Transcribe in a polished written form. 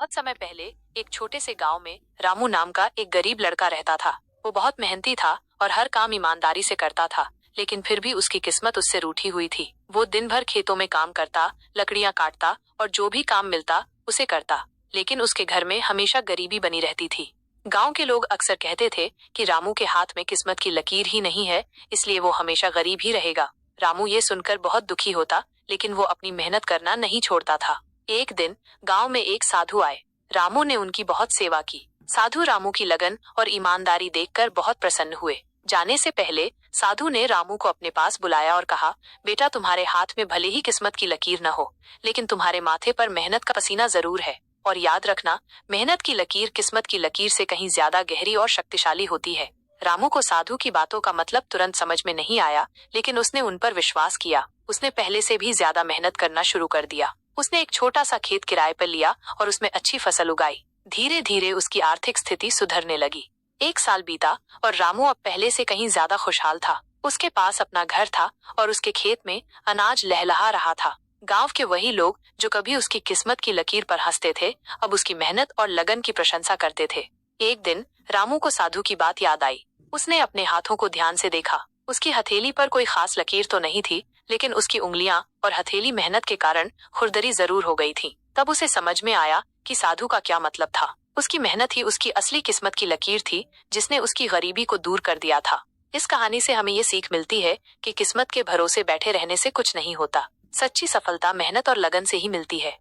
बहुत समय पहले एक छोटे से गांव में रामू नाम का एक गरीब लड़का रहता था। वो बहुत मेहनती था और हर काम ईमानदारी से करता था, लेकिन फिर भी उसकी किस्मत उससे रूठी हुई थी। वो दिन भर खेतों में काम करता, लकड़ियां काटता और जो भी काम मिलता उसे करता, लेकिन उसके घर में हमेशा गरीबी बनी रहती थी। गांव के लोग अक्सर कहते थे कि रामू के हाथ में किस्मत की लकीर ही नहीं है, इसलिए वो हमेशा गरीब ही रहेगा। रामू ये सुनकर बहुत दुखी होता, लेकिन वो अपनी मेहनत करना नहीं छोड़ता था। एक दिन गांव में एक साधु आए। रामू ने उनकी बहुत सेवा की। साधु रामू की लगन और ईमानदारी देखकर बहुत प्रसन्न हुए। जाने से पहले साधु ने रामू को अपने पास बुलाया और कहा, बेटा, तुम्हारे हाथ में भले ही किस्मत की लकीर न हो, लेकिन तुम्हारे माथे पर मेहनत का पसीना जरूर है। और याद रखना, मेहनत की लकीर किस्मत की लकीर से कहीं ज्यादा गहरी और शक्तिशाली होती है। रामू को साधु की बातों का मतलब तुरंत समझ में नहीं आया, लेकिन उसने उन पर विश्वास किया। उसने पहले से भी ज्यादा मेहनत करना शुरू कर दिया। उसने एक छोटा सा खेत किराए पर लिया और उसमें अच्छी फसल उगाई। धीरे धीरे उसकी आर्थिक स्थिति सुधरने लगी। एक साल बीता और रामू अब पहले से कहीं ज्यादा खुशहाल था। उसके पास अपना घर था और उसके खेत में अनाज लहलहा रहा था। गांव के वही लोग जो कभी उसकी किस्मत की लकीर पर हंसते थे, अब उसकी मेहनत और लगन की प्रशंसा करते थे। एक दिन रामू को साधु की बात याद आई। उसने अपने हाथों को ध्यान से देखा। उसकी हथेली पर कोई खास लकीर तो नहीं थी, लेकिन उसकी उंगलियां और हथेली मेहनत के कारण खुरदरी जरूर हो गई थी। तब उसे समझ में आया कि साधु का क्या मतलब था। उसकी मेहनत ही उसकी असली किस्मत की लकीर थी, जिसने उसकी गरीबी को दूर कर दिया था। इस कहानी से हमें ये सीख मिलती है कि किस्मत के भरोसे बैठे रहने से कुछ नहीं होता। सच्ची सफलता मेहनत और लगन से ही मिलती है।